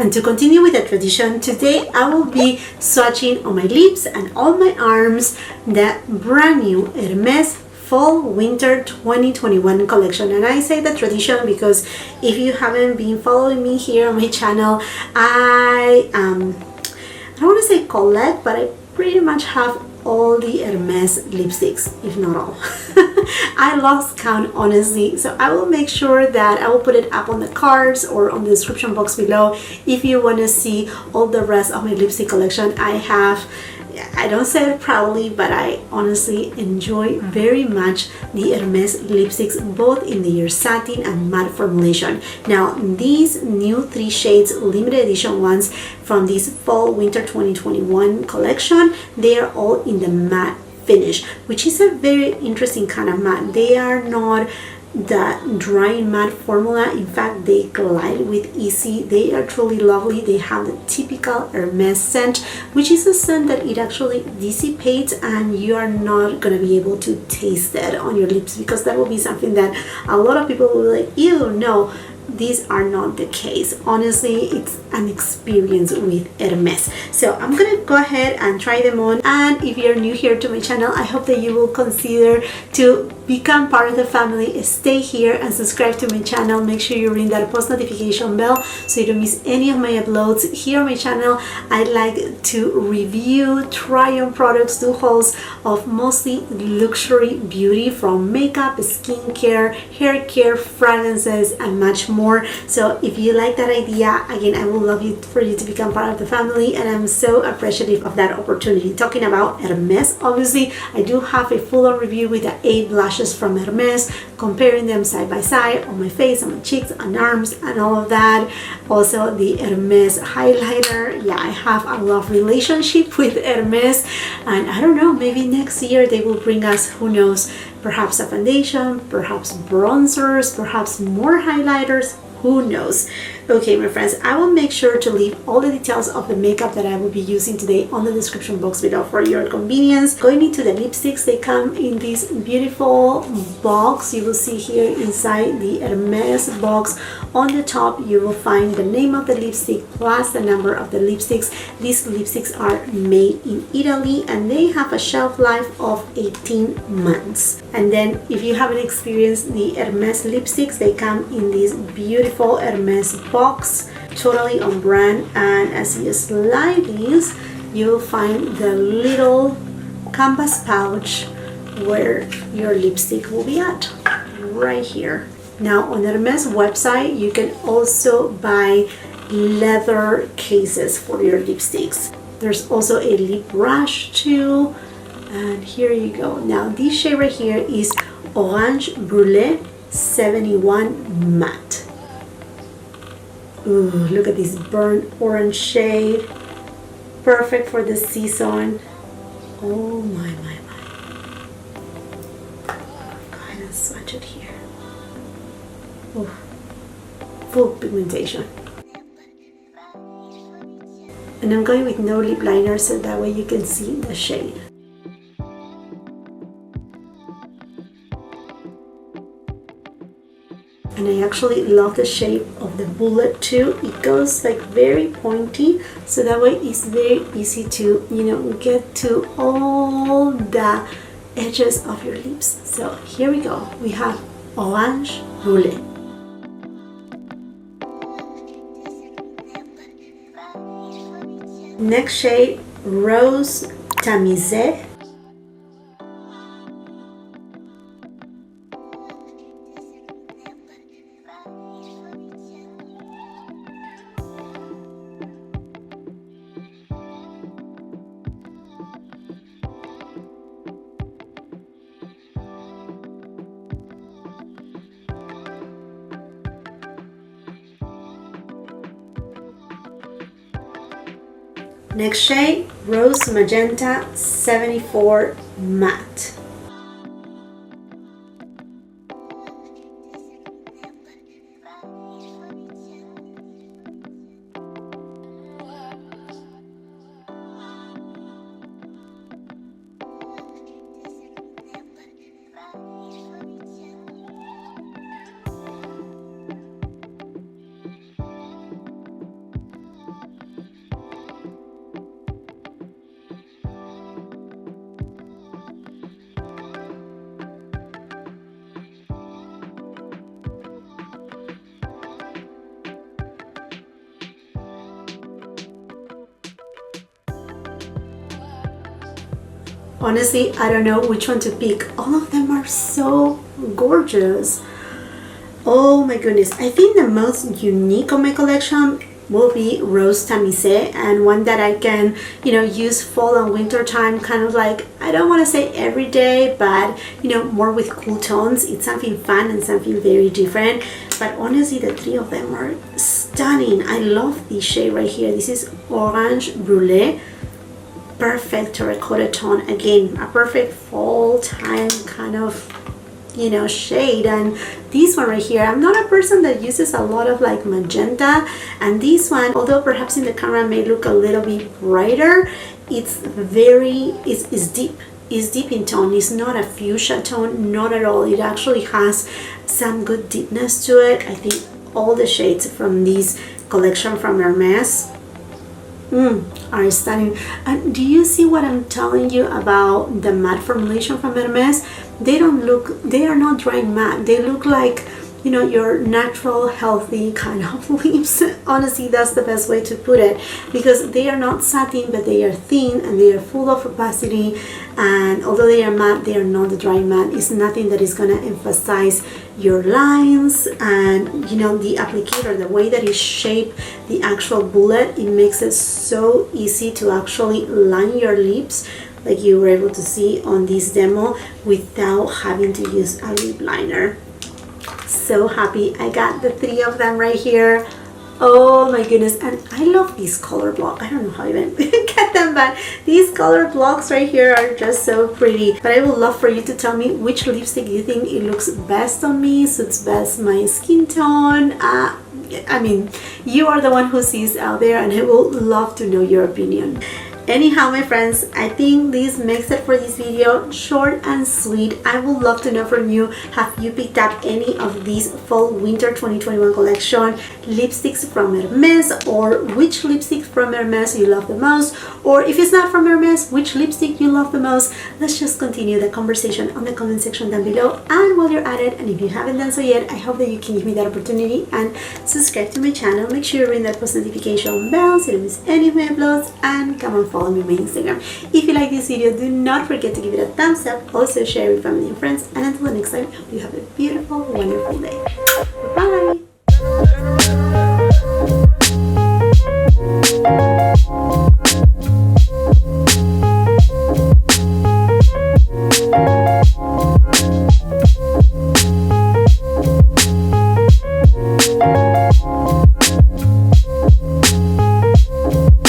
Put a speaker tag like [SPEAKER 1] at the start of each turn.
[SPEAKER 1] And to continue with the tradition, today I will be swatching on my lips and all my arms the brand new Hermes Fall Winter 2021 collection. And I say the tradition because if you haven't been following me here on my channel, I don't want to say collect, but I pretty much have all the Hermes lipsticks, if not all. I lost count, honestly, so I will make sure that I will put it up on the cards or on the description box below if you want to see all the rest of my lipstick collection. I don't say it proudly, but I honestly enjoy very much the Hermes lipsticks, both in their satin and matte formulation. Now, these new 3 shades, limited edition ones from this Fall Winter 2021 collection, they are all in the matte finish, which is a very interesting kind of matte. They are not the drying matte formula. In fact, they glide with easy. They are truly lovely. They have the typical Hermes scent, which is a scent that it actually dissipates and you are not going to be able to taste that on your lips, because that will be something that a lot of people will be like, ew, no. These are not the case. Honestly, it's an experience with Hermes. So I'm gonna go ahead and try them on. And if you're new here to my channel, I hope that you will consider to become part of the family. Stay here and subscribe to my channel. Make sure you ring that post notification bell so you don't miss any of my uploads here on my channel. I like to review, try on products, do hauls of mostly luxury beauty, from makeup, skincare, hair care, fragrances, and much more. So if you like that idea, again, I would love for you to become part of the family, and I'm so appreciative of that opportunity. Talking about Hermes, obviously I do have a full-on review with the 8 blushes from Hermes, comparing them side by side on my face, on my cheeks, on arms, and all of that. Also the Hermes highlighter. Yeah, I have a love relationship with Hermes, and I don't know, maybe next year they will bring us, who knows, perhaps a foundation, perhaps bronzers, perhaps more highlighters, who knows. Okay, my friends, I will make sure to leave all the details of the makeup that I will be using today on the description box below for your convenience. Going into the lipsticks, they come in this beautiful box. You will see here inside the Hermes box, on the top you will find the name of the lipstick plus the number of the lipsticks. These lipsticks are made in Italy and they have a shelf life of 18 months. And then if you haven't experienced the Hermes lipsticks, they come in this beautiful Hermes box, totally on brand. And as you slide these, you will find the little canvas pouch where your lipstick will be at, right here. Now on the Hermes website, you can also buy leather cases for your lipsticks. There's also a lip brush too, and here you go. Now this shade right here is Orange Brûlée 71 Matte. Ooh, look at this burnt orange shade. Perfect for the season. Oh my. Go ahead and swatch it here. Oh, full pigmentation. And I'm going with no lip liner so that way you can see the shade. And I actually love the shape of the bullet too. It goes like very pointy, so that way it's very easy to, you know, get to all the edges of your lips. So here we go. We have Orange Brûlée. Next shade, Rose Tamisé. Next shade, Rose Magenta 74 Matte. honestly, I don't know which one to pick. All of them are so gorgeous. Oh my goodness, I think the most unique of my collection will be Rose Tamisé, and one that I can, you know, use fall and winter time, kind of like, I don't want to say every day, but you know, more with cool tones. It's something fun and something very different. But honestly, the three of them are stunning. I love this shade right here. This is Orange Brûlée. Perfect terracotta tone. Again, a perfect fall time kind of, you know, shade. And this one right here, I'm not a person that uses a lot of like magenta, and this one, although perhaps in the camera may look a little bit brighter, it's very, it's deep. It's deep in tone. It's not a fuchsia tone, not at all. It actually has some good deepness to it. I think all the shades from this collection from Hermes are stunning. And do you see what I'm telling you about the matte formulation from Hermes? They are not dry matte. They look like, you know, your natural healthy kind of lips. Honestly, that's the best way to put it, because they are not satin, but they are thin and they are full of opacity. And although they are matte, they are not the dry matte. It's nothing that is going to emphasize your lines. And you know, the applicator, the way that it shaped the actual bullet, it makes it so easy to actually line your lips, like you were able to see on this demo, without having to use a lip liner. So happy I got the three of them right here. Oh my goodness, and I love these color blocks. I don't know how I even get them, but these color blocks right here are just so pretty. But I would love for you to tell me which lipstick you think it looks best on me, suits best my skin tone. I mean, you are the one who sees out there, and I would love to know your opinion. Anyhow, my friends, I think this makes it for this video. Short and sweet. I would love to know from you, have you picked up any of these fall winter 2021 collection lipsticks from Hermes, or which lipstick from Hermes you love the most, or if it's not from Hermes, which lipstick you love the most? Let's just continue the conversation on the comment section down below. And while you're at it, and if you haven't done so yet, I hope that you can give me that opportunity and subscribe to my channel. Make sure you ring that post notification bell so you don't miss any of my uploads, and come on, follow me on my Instagram. If you like this video, do not forget to give it a thumbs up. Also share with family and friends. And until the next time, I hope you have a beautiful, wonderful day. Bye!